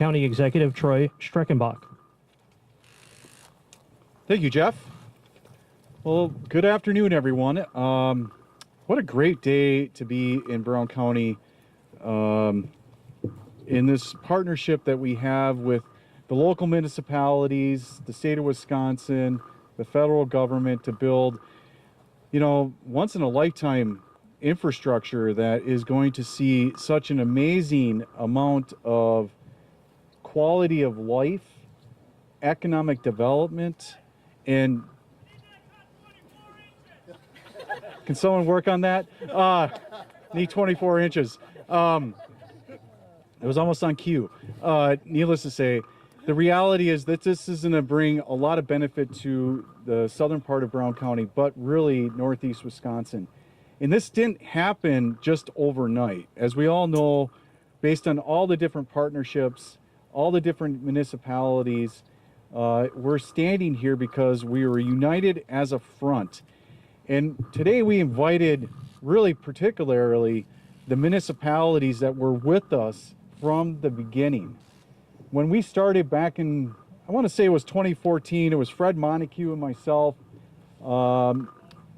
County Executive Troy Streckenbach. Thank you, Jeff. Well, good afternoon, everyone. What a great day to be in Brown County in this partnership that we have with the local municipalities, the state of Wisconsin, the federal government to build, once in a lifetime infrastructure that is going to see such an amazing amount of quality of life, economic development, and can someone work on that? Need 24 inches. It was almost on cue. Needless to say, the reality is that this is going to bring a lot of benefit to the southern part of Brown County, but really northeast Wisconsin. And this didn't happen just overnight. As we all know, based on all the different partnerships, all the different municipalities, we're standing here because we were united as a front. And today we invited, really particularly, the municipalities that were with us from the beginning. When we started back in, I want to say it was 2014, it was Fred Montague and myself,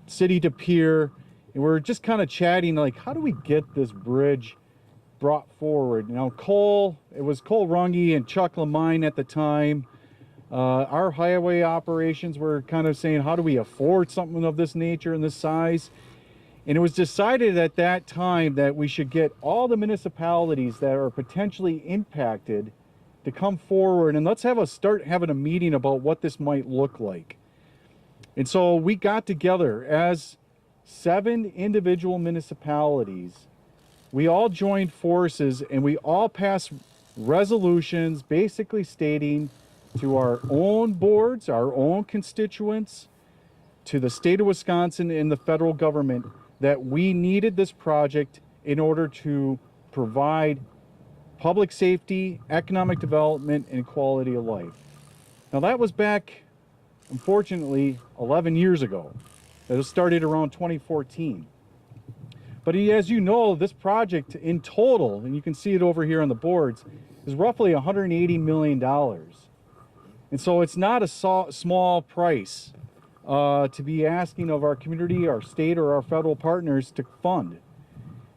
City de Pere, and we were just kind of chatting like, how do we get this bridge brought forward? It was Cole Runge and Chuck Lamine at the time. Our highway operations were kind of saying, how do we afford something of this nature and this size? And it was decided at that time that we should get all the municipalities that are potentially impacted to come forward and let's start having a meeting about what this might look like. And so we got together as 7 individual municipalities. We all joined forces and we all passed resolutions basically stating to our own boards, our own constituents, to the state of Wisconsin and the federal government that we needed this project in order to provide public safety, economic development, and quality of life. Now that was back, unfortunately, 11 years ago. It started around 2014. But as you know, this project in total, and you can see it over here on the boards, is roughly $180 million. And so it's not a small price to be asking of our community, our state, or our federal partners to fund.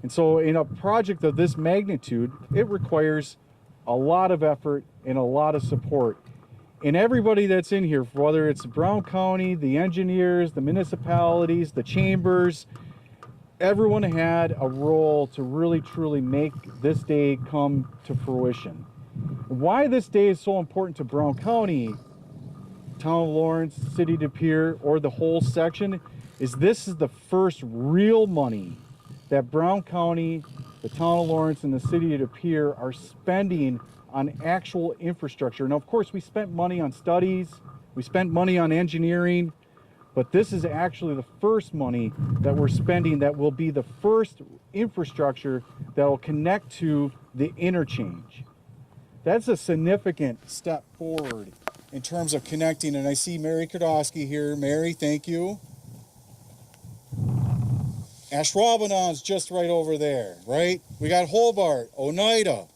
And so in a project of this magnitude, it requires a lot of effort and a lot of support. And everybody that's in here, whether it's Brown County, the engineers, the municipalities, the chambers, everyone had a role to really truly make this day come to fruition. Why this day is so important to Brown County, Town of Lawrence, City de Pere, or the whole section, is this is the first real money that Brown County, the Town of Lawrence, and the City de Pere are spending on actual infrastructure. Now, of course, we spent money on studies, we spent money on engineering, but this is actually the first money that we're spending that will be the first infrastructure that will connect to the interchange. That's a significant step forward in terms of connecting, and I see Mary Kardowski here. Mary, thank you. Ashwaubenon's just right over there, right? We got Hobart, Oneida,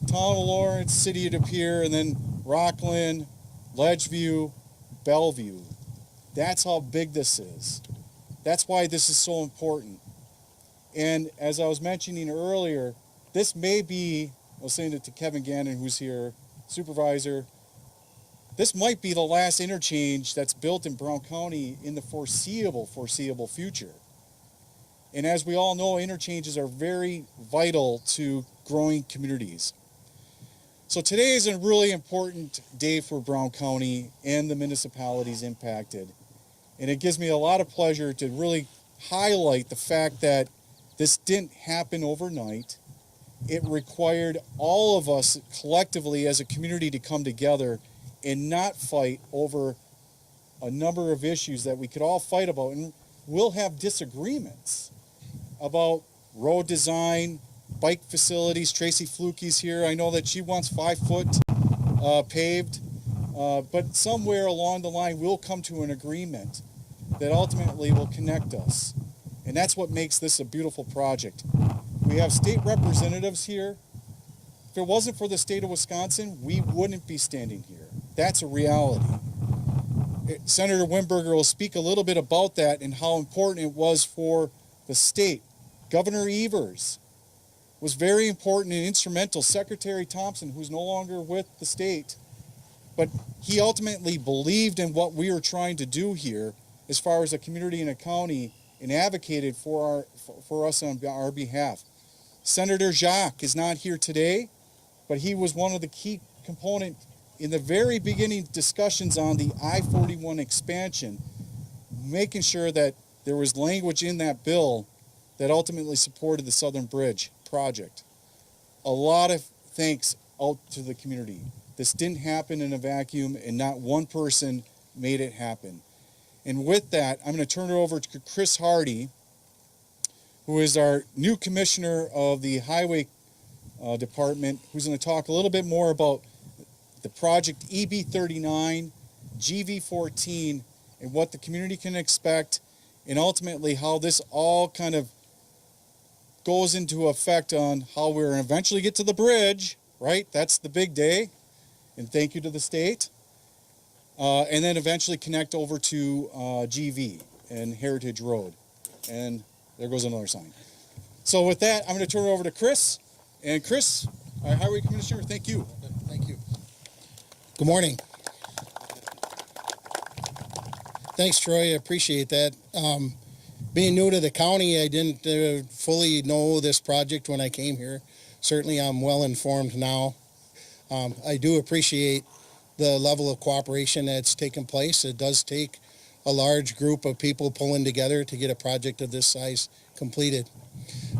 Town of Lawrence, City de Pere, and then Rockland, Ledgeview, Bellevue. That's how big this is. That's why this is so important. And as I was mentioning earlier, this may be, I was saying it to Kevin Gannon, who's here, supervisor, this might be the last interchange that's built in Brown County in the foreseeable future. And as we all know, interchanges are very vital to growing communities. So today is a really important day for Brown County and the municipalities impacted. And it gives me a lot of pleasure to really highlight the fact that this didn't happen overnight. It required all of us collectively as a community to come together and not fight over a number of issues that we could all fight about. And we'll have disagreements about road design, bike facilities. Tracy Fluke's here. I know that she wants 5 foot paved, but somewhere along the line we'll come to an agreement that ultimately will connect us. And that's what makes this a beautiful project. We have state representatives here If it wasn't for the state of Wisconsin, we wouldn't be standing here. That's a reality. Senator Wimberger will speak a little bit about that and how important it was for the state. Governor Evers was very important and instrumental. Secretary Thompson, who's no longer with the state, but he ultimately believed in what we were trying to do here as far as a community and a county, and advocated for us on our behalf. Senator Jacques is not here today, but he was one of the key components in the very beginning discussions on the I-41 expansion, making sure that there was language in that bill that ultimately supported the Southern Bridge project. A lot of thanks out to the community. This didn't happen in a vacuum, and not one person made it happen. And with that, I'm going to turn it over to Chris Hardy, who is our new commissioner of the Highway Department, who's going to talk a little bit more about the project EB39, GV14, and what the community can expect, and ultimately how this all kind of goes into effect on how we're going to eventually get to the bridge, right? That's the big day. And thank you to the state. And then eventually connect over to GV and Heritage Road. And there goes another sign. So with that, I'm going to turn it over to Chris. And Chris, our Highway Commissioner, thank you. Thank you. Good morning. Thanks, Troy. I appreciate that. Being new to the county, I didn't fully know this project when I came here. Certainly, I'm well informed now. I do appreciate the level of cooperation that's taken place. It does take a large group of people pulling together to get a project of this size completed.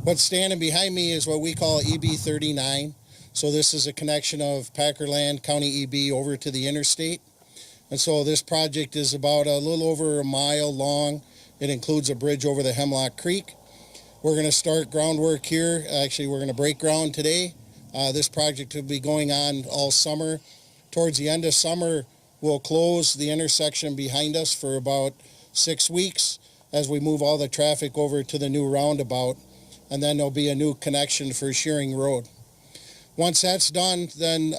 What's standing behind me is what we call EB39. So this is a connection of Packerland County EB over to the interstate. And so this project is about a little over a mile long. It includes a bridge over the Hemlock Creek. We're going to start groundwork here. Actually, we're going to break ground today. This project will be going on all summer. Towards the end of summer, we'll close the intersection behind us for about 6 weeks as we move all the traffic over to the new roundabout. And then there'll be a new connection for Scheuring Road. Once that's done, then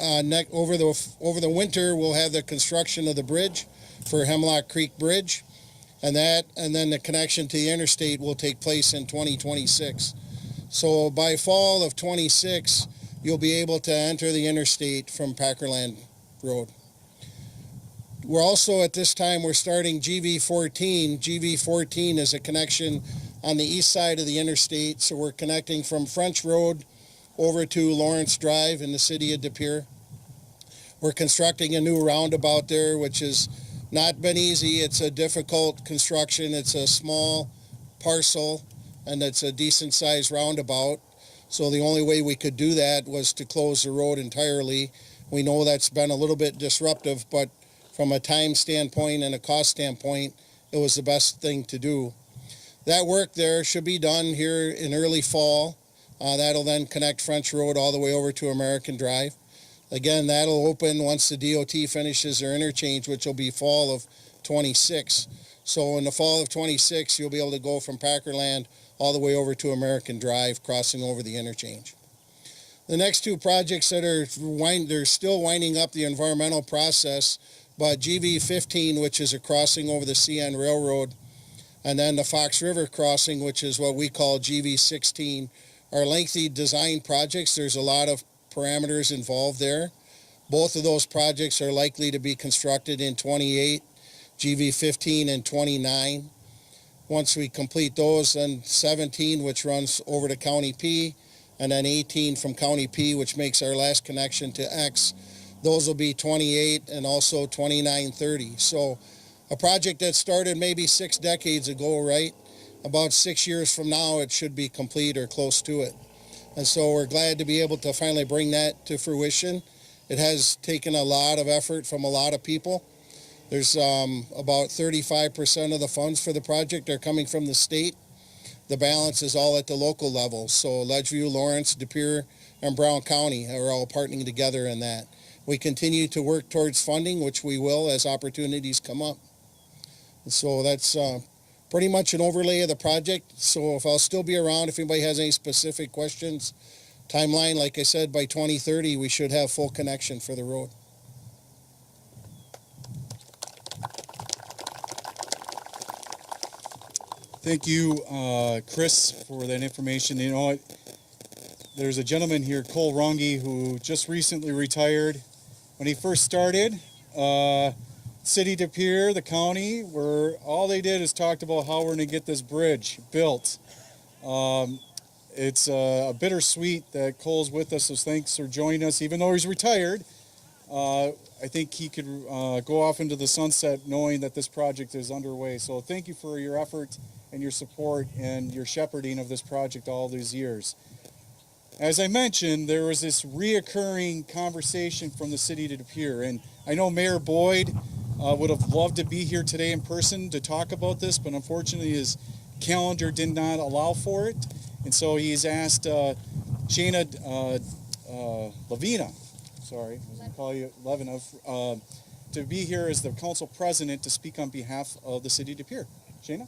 over the winter, we'll have the construction of the bridge for Hemlock Creek Bridge. And then the connection to the interstate will take place in 2026. So by fall of 26, you'll be able to enter the interstate from Packerland Road. We're also, at this time, we're starting GV14. GV14 is a connection on the east side of the interstate. So we're connecting from French Road over to Lawrence Drive in the city of De Pere. We're constructing a new roundabout there, which has not been easy. It's a difficult construction. It's a small parcel, and it's a decent sized roundabout. So the only way we could do that was to close the road entirely. We know that's been a little bit disruptive, but from a time standpoint and a cost standpoint, it was the best thing to do. That work there should be done here in early fall. That'll then connect French Road all the way over to American Drive. Again, that'll open once the DOT finishes their interchange, which will be fall of 26. So in the fall of 26, you'll be able to go from Packerland all the way over to American Drive, crossing over the interchange. The next two projects that they're still winding up the environmental process, but GV15, which is a crossing over the CN Railroad, and then the Fox River crossing, which is what we call GV16, are lengthy design projects. There's a lot of parameters involved there. Both of those projects are likely to be constructed in 28, GV15 and 29. Once we complete those, then 17, which runs over to County P, and then 18 from County P, which makes our last connection to X. Those will be 28 and also 2930. So a project that started maybe 6 decades ago, right? About 6 years from now, it should be complete or close to it. And so we're glad to be able to finally bring that to fruition. It has taken a lot of effort from a lot of people. There's about 35% of the funds for the project are coming from the state. The balance is all at the local level. So Ledgeview, Lawrence, De Pere, and Brown County are all partnering together in that. We continue to work towards funding, which we will as opportunities come up. And so that's pretty much an overlay of the project. So if I'll still be around, if anybody has any specific questions, timeline, like I said, by 2030, we should have full connection for the road. Thank you, Chris, for that information. You know, there's a gentleman here, Cole Rongi, who just recently retired. When he first started, City de Pere, the county, where all they did is talked about how we're going to get this bridge built. It's a bittersweet that Cole's with us, so thanks for joining us. Even though he's retired, I think he could go off into the sunset knowing that this project is underway. So thank you for your effort and your support and your shepherding of this project all these years. As I mentioned, there was this reoccurring conversation from the city to De Pere, and I know Mayor Boyd would have loved to be here today in person to talk about this, but unfortunately his calendar did not allow for it, and so he's asked Shayna Levina, sorry, I was going to call you Levinov, to be here as the council president to speak on behalf of the city de Pere. Shayna?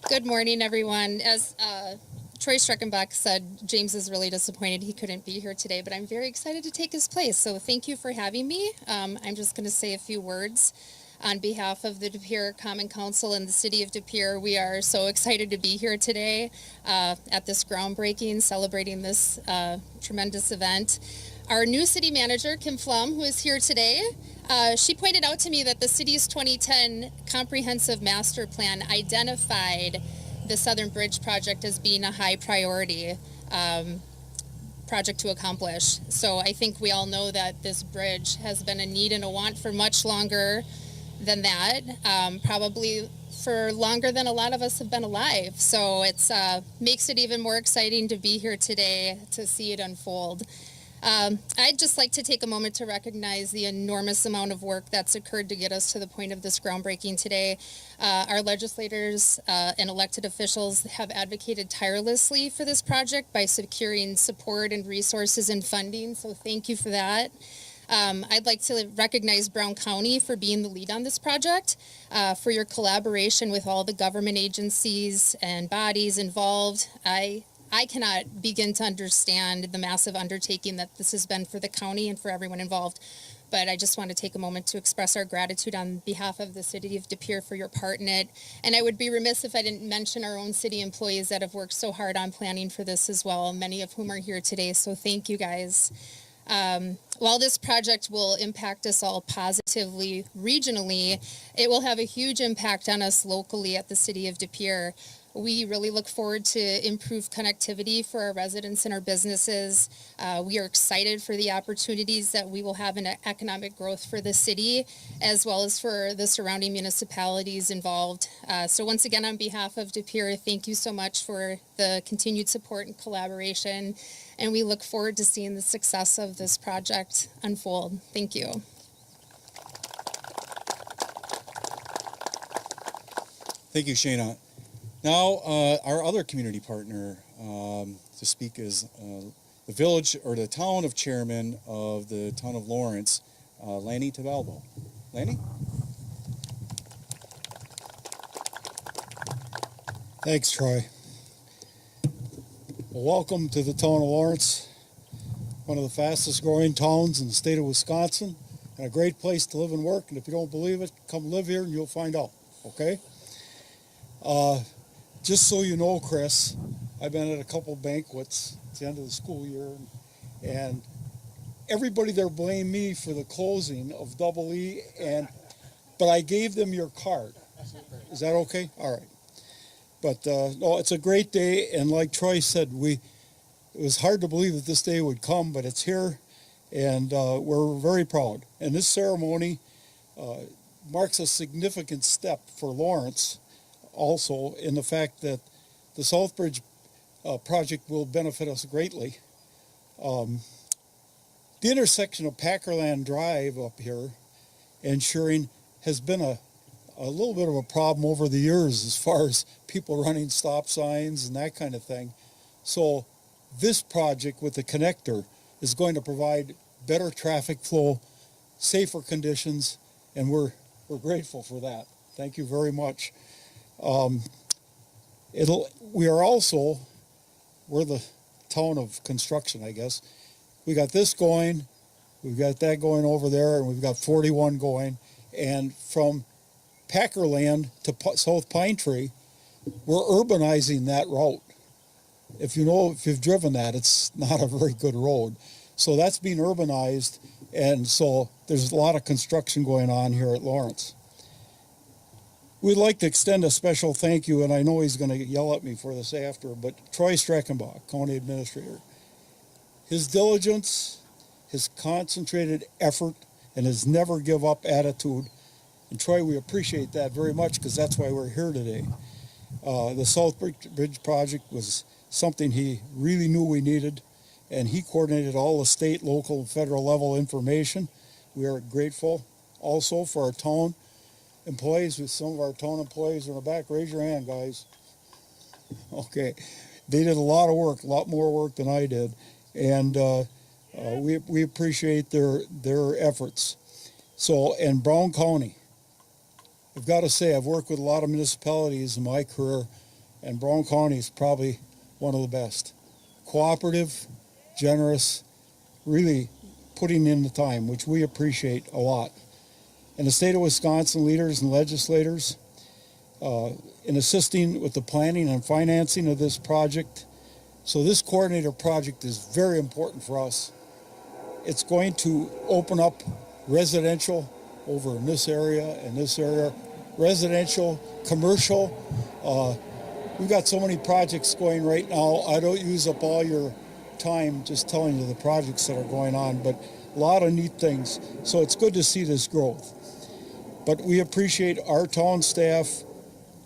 Good morning, everyone. As Troy Streckenbach said, James is really disappointed he couldn't be here today, but I'm very excited to take his place. So thank you for having me. I'm just going to say a few words on behalf of the De Pere Common Council and the City of De Pere. We are so excited to be here today at this groundbreaking, celebrating this tremendous event. Our new city manager, Kim Flum, who is here today, she pointed out to me that the city's 2010 comprehensive master plan identified the Southern Bridge project as being a high priority project to accomplish. So I think we all know that this bridge has been a need and a want for much longer than that, probably for longer than a lot of us have been alive. So it's makes it even more exciting to be here today to see it unfold. I'd just like to take a moment to recognize the enormous amount of work that's occurred to get us to the point of this groundbreaking today. Our legislators and elected officials have advocated tirelessly for this project by securing support and resources and funding, so thank you for that. I'd like to recognize Brown County for being the lead on this project, for your collaboration with all the government agencies and bodies involved. I cannot begin to understand the massive undertaking that this has been for the county and for everyone involved. But I just want to take a moment to express our gratitude on behalf of the city of De Pere for your part in it. And I would be remiss if I didn't mention our own city employees that have worked so hard on planning for this as well, many of whom are here today. So thank you guys. While this project will impact us all positively regionally, it will have a huge impact on us locally at the city of De Pere. We really look forward to improved connectivity for our residents and our businesses. We are excited for the opportunities that we will have in economic growth for the city, as well as for the surrounding municipalities involved. So once again, on behalf of De Pere, thank you so much for the continued support and collaboration, and we look forward to seeing the success of this project unfold. Thank you. Thank you, Shayna. Now, our other community partner to speak is the village or the town of chairman of the town of Lawrence, Lanny Tabalbo. Lanny? Thanks, Troy. Well, welcome to the town of Lawrence, one of the fastest growing towns in the state of Wisconsin, and a great place to live and work. And if you don't believe it, come live here and you'll find out, okay? Just so you know, Chris, I've been at a couple banquets at the end of the school year, and everybody there blamed me for the closing of Double E, but I gave them your card. Is that okay? All right. But no, it's a great day, and like Troy said, it was hard to believe that this day would come, but it's here, and we're very proud. And this ceremony marks a significant step for Lawrence, also in the fact that the Southbridge project will benefit us greatly. The intersection of Packerland Drive up here and Scheuring has been a little bit of a problem over the years as far as people running stop signs and that kind of thing. So this project with the connector is going to provide better traffic flow, safer conditions, and we're grateful for that. Thank you very much. We're the town of construction, I guess. We got this going, we've got that going over there, and we've got 41 going. And from Packerland to South Pine Tree, we're urbanizing that route. If you've driven that, it's not a very good road. So that's being urbanized, and so there's a lot of construction going on here at Lawrence. We'd like to extend a special thank you, and I know he's going to yell at me for this after, but Troy Streckenbach, County Administrator. His diligence, his concentrated effort, and his never give up attitude. And Troy, we appreciate that very much because that's why we're here today. The South Bridge project was something he really knew we needed, and he coordinated all the state, local, and federal level information. We are grateful also for our town employees. With some of our town employees in the back, raise your hand, guys. Okay, they did a lot of work, a lot more work than I did, and we appreciate their efforts. So, in Brown County, I've got to say, I've worked with a lot of municipalities in my career, and Brown County is probably one of the best. Cooperative, generous, really putting in the time, which we appreciate a lot. And the state of Wisconsin leaders and legislators, in assisting with the planning and financing of this project. So this coordinator project is very important for us. It's going to open up residential over in this area and this area, residential, commercial. We've got so many projects going right now. I don't use up all your time just telling you the projects that are going on, but a lot of neat things. So it's good to see this growth. But we appreciate our town staff,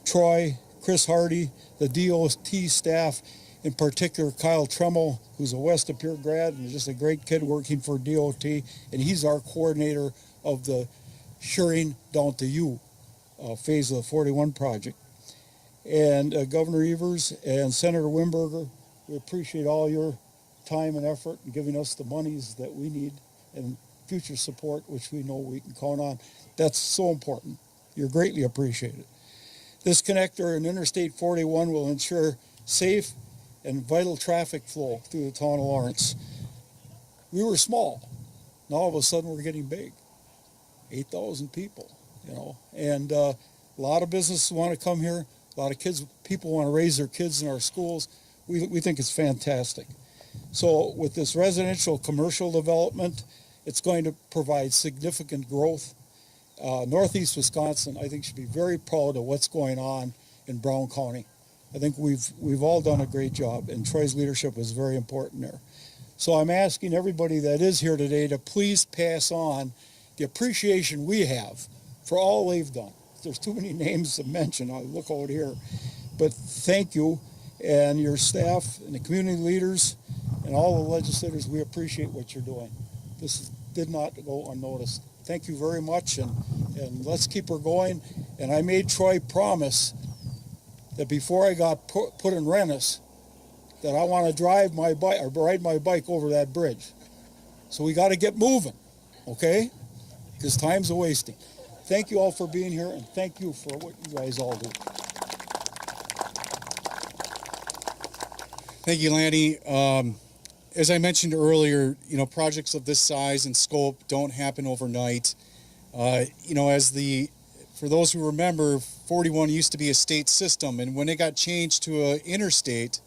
Troy, Chris Hardy, the DOT staff, in particular Kyle Tremmel, who's a West of Pure grad and just a great kid working for DOT, and he's our coordinator of the Scheuring down to U phase of the 41 project. And Governor Evers and Senator Wimberger, we appreciate all your time and effort in giving us the monies that we need and future support, which we know we can count on. That's so important. You're greatly appreciated. This connector in Interstate 41 will ensure safe and vital traffic flow through the town of Lawrence. We were small. Now all of a sudden we're getting big. 8,000 people, and a lot of businesses want to come here. A lot of people want to raise their kids in our schools. We think it's fantastic. So with this residential commercial development, it's going to provide significant growth. Northeast Wisconsin, I think, should be very proud of what's going on in Brown County. I think we've all done a great job, and Troy's leadership was very important there. So I'm asking everybody that is here today to please pass on the appreciation we have for all they've done. There's too many names to mention. I'll look out here. But thank you, and your staff and the community leaders and all the legislators. We appreciate what you're doing. This did not go unnoticed. Thank you very much, and let's keep her going. And I made Troy promise that before I got put in Rennes, that I want to drive my bike or ride my bike over that bridge. So we got to get moving, okay? Because time's a wasting. Thank you all for being here, and thank you for what you guys all do. Thank you, Lanny. As I mentioned earlier, projects of this size and scope don't happen overnight. For those who remember, 41 used to be a state system, and when it got changed to an interstate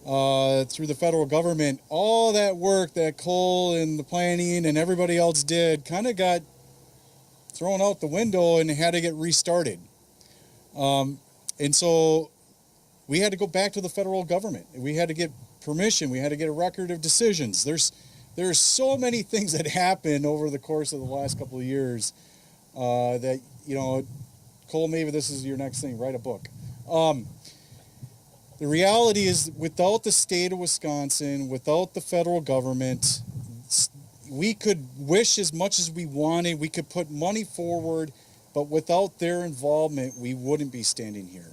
through the federal government, all that work that Cole and the planning and everybody else did kind of got thrown out the window and had to get restarted. And so we had to go back to the federal government. We had to get permission. We had to get a record of decisions. There's so many things that happened over the course of the last couple of years that, Cole, maybe this is your next thing, write a book. The reality is, without the state of Wisconsin, without the federal government, we could wish as much as we wanted, we could put money forward, but without their involvement, we wouldn't be standing here.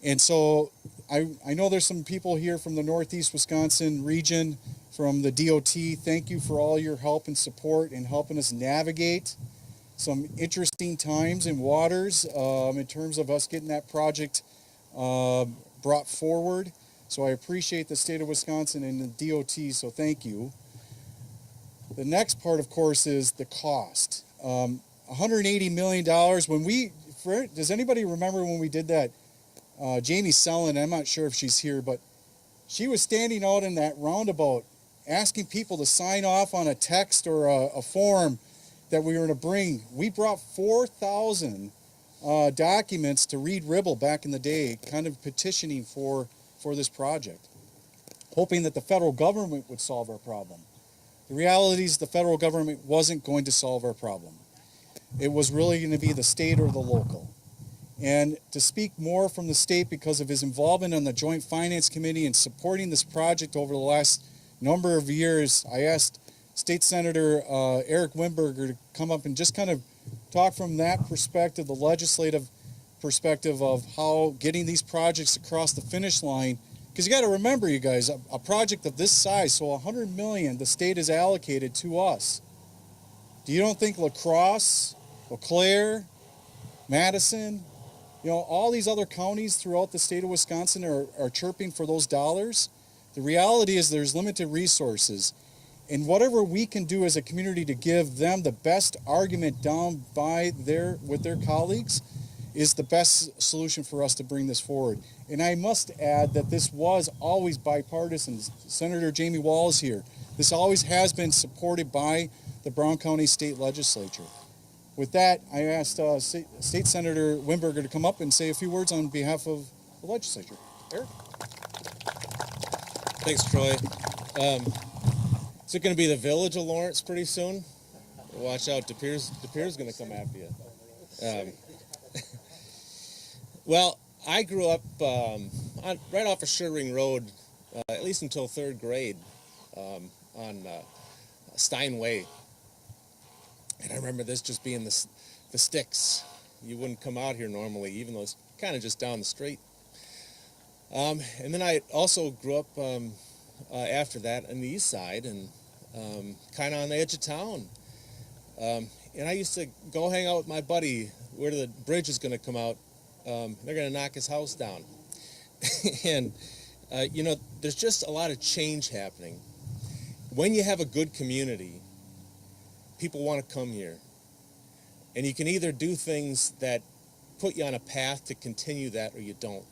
And so I know there's some people here from the Northeast Wisconsin region, from the DOT. Thank you for all your help and support in helping us navigate some interesting times and waters in terms of us getting that project brought forward. So I appreciate the state of Wisconsin and the DOT, so thank you. The next part, of course, is the cost. $180 million. Does anybody remember when we did that? Jamie Sellon, I'm not sure if she's here, but she was standing out in that roundabout asking people to sign off on a text or a form that we were going to bring. We brought 4,000 documents to Reed Ribble back in the day, kind of petitioning for this project, hoping that the federal government would solve our problem. The reality is the federal government wasn't going to solve our problem. It was really going to be the state or the local. And to speak more from the state because of his involvement on the Joint Finance Committee and supporting this project over the last number of years, I asked State Senator Eric Wimberger to come up and just kind of talk from that perspective, the legislative perspective of how getting these projects across the finish line. Because you got to remember, you guys, a project of this size, so $100 million the state has allocated to us. Do you don't think La Crosse, Eau Claire, Madison, all these other counties throughout the state of Wisconsin are chirping for those dollars? The reality is there's limited resources. And whatever we can do as a community to give them the best argument down with their colleagues is the best solution for us to bring this forward. And I must add that this was always bipartisan. Senator Jamie Wall is here. This always has been supported by the Brown County State Legislature. With that, I asked State Senator Wimberger to come up and say a few words on behalf of the legislature. Eric? Thanks, Troy. Is it going to be the village of Lawrence pretty soon? Watch out, De Pere's going to come after you. Well, I grew up right off of Scheuring Road, at least until third grade, on Steinway. And I remember this just being the sticks. You wouldn't come out here normally, even though it's kind of just down the street. And then I also grew up after that on the east side and kind of on the edge of town. And I used to go hang out with my buddy where the bridge is going to come out. They're going to knock his house down. And, there's just a lot of change happening. When you have a good community, people want to come here. And you can either do things that put you on a path to continue that or you don't.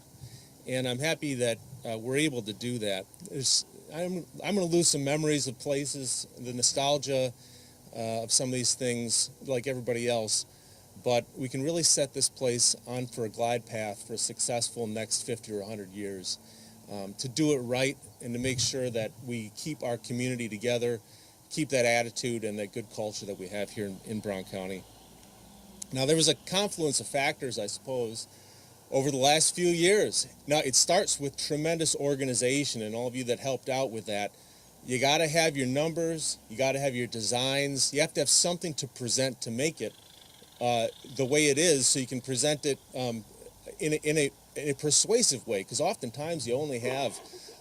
And I'm happy that we're able to do that. I'm going to lose some memories of places, the nostalgia of some of these things like everybody else. But we can really set this place on for a glide path for a successful next 50 or 100 years. To do it right and to make sure that we keep our community together, keep that attitude and that good culture that we have here in Brown County. Now, there was a confluence of factors, I suppose, over the last few years. Now, it starts with tremendous organization, and all of you that helped out with that. You got to have your numbers, you got to have your designs, you have to have something to present to make it the way it is, so you can present it in a persuasive way, because oftentimes you only have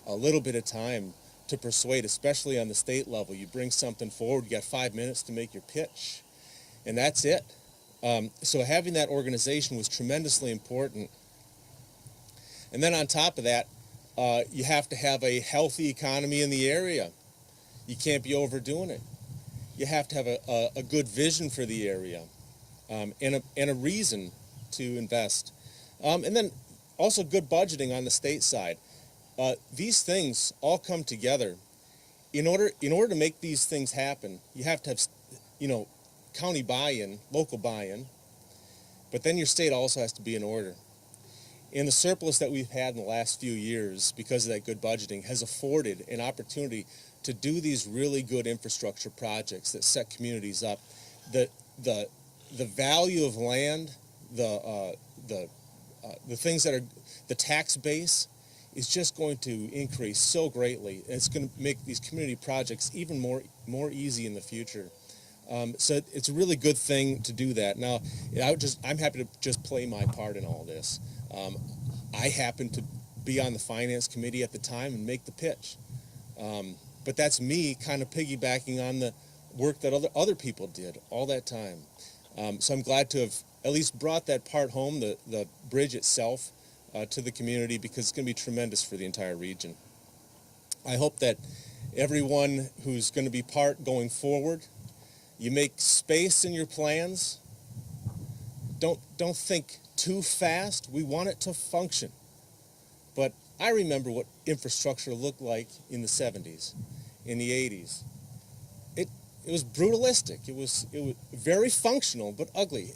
a little bit of time to persuade, especially on the state level. You bring something forward, you got 5 minutes to make your pitch, and that's it. So having that organization was tremendously important. And then on top of that, you have to have a healthy economy in the area. You can't be overdoing it. You have to have a good vision for the area and a reason to invest. And then also good budgeting on the state side. These things all come together. In order to make these things happen, you have to have, county buy-in, local buy-in, but then your state also has to be in order. And the surplus that we've had in the last few years because of that good budgeting has afforded an opportunity to do these really good infrastructure projects that set communities up. The value of land, the things that are the tax base is just going to increase so greatly. And it's going to make these community projects even more easy in the future. So it's a really good thing to do that. Now, I'm happy to just play my part in all this. I happened to be on the finance committee at the time and make the pitch. But that's me kind of piggybacking on the work that other people did all that time. So I'm glad to have at least brought that part home, the bridge itself. to the community, because it's going to be tremendous for the entire region. I hope that everyone who's going to be part going forward, you make space in your plans. Don't think too fast. We want it to function. But I remember what infrastructure looked like in the 70s, in the 80s. It was brutalistic. It was very functional, but ugly.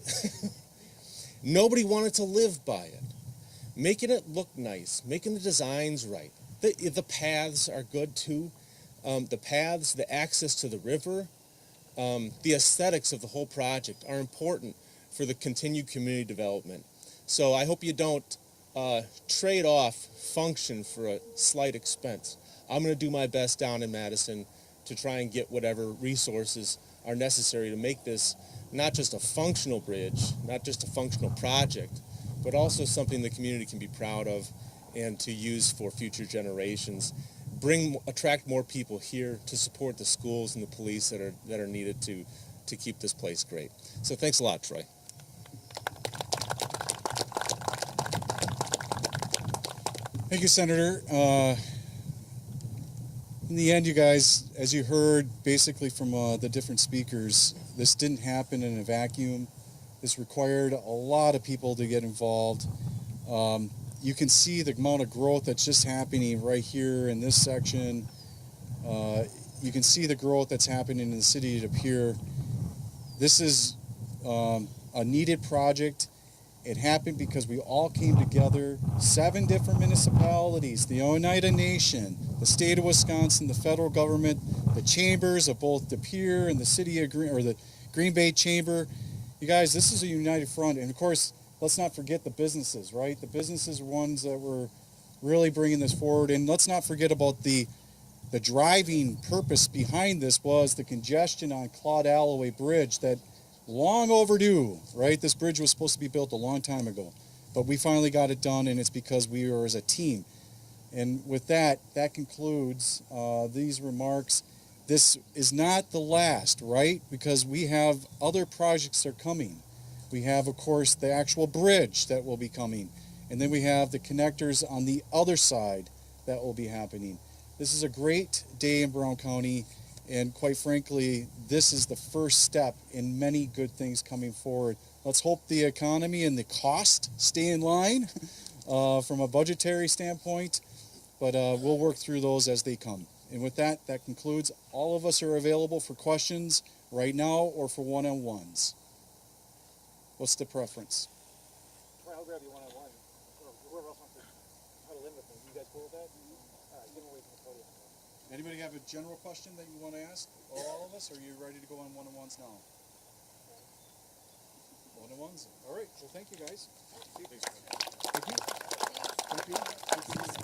Nobody wanted to live by it. Making it look nice, making the designs right. The paths are good too. The paths, the access to the river, the aesthetics of the whole project are important for the continued community development. So I hope you don't trade off function for a slight expense. I'm going to do my best down in Madison to try and get whatever resources are necessary to make this not just a functional bridge, not just a functional project, but also something the community can be proud of and to use for future generations. Attract more people here to support the schools and the police that are needed to keep this place great. So thanks a lot, Troy. Thank you, Senator. In the end, you guys, as you heard basically from the different speakers, this didn't happen in a vacuum. This required a lot of people to get involved. You can see the amount of growth that's just happening right here in this section. You can see the growth that's happening in the city of Pere. This is a needed project. It happened because we all came together, 7 different municipalities, the Oneida Nation, the state of Wisconsin, the federal government, the chambers of both the Pere and the city of the Green Bay Chamber. You guys, this is a united front, and of course, let's not forget the businesses, right? The businesses are ones that were really bringing this forward, and let's not forget about the driving purpose behind this was the congestion on Claude Alloway Bridge that long overdue, right? This bridge was supposed to be built a long time ago, but we finally got it done, and it's because we were as a team. And with that concludes these remarks. This is not the last, right? Because we have other projects that are coming. We have, of course, the actual bridge that will be coming, and then we have the connectors on the other side that will be happening. This is a great day in Brown County. And quite frankly, this is the first step in many good things coming forward. Let's hope the economy and the cost stay in line from a budgetary standpoint, but we'll work through those as they come. And with that concludes. All of us are available for questions right now or for one-on-ones. What's the preference? I'll grab you one-on-one. Whoever else wants to try to limit them. You guys cool with that? All right, get away from the podium. Anybody have a general question that you want to ask all of us, or are you ready to go on one-on-ones now? One-on-ones? All right, well, thank you, guys. Thank you. Thank you. Thank you.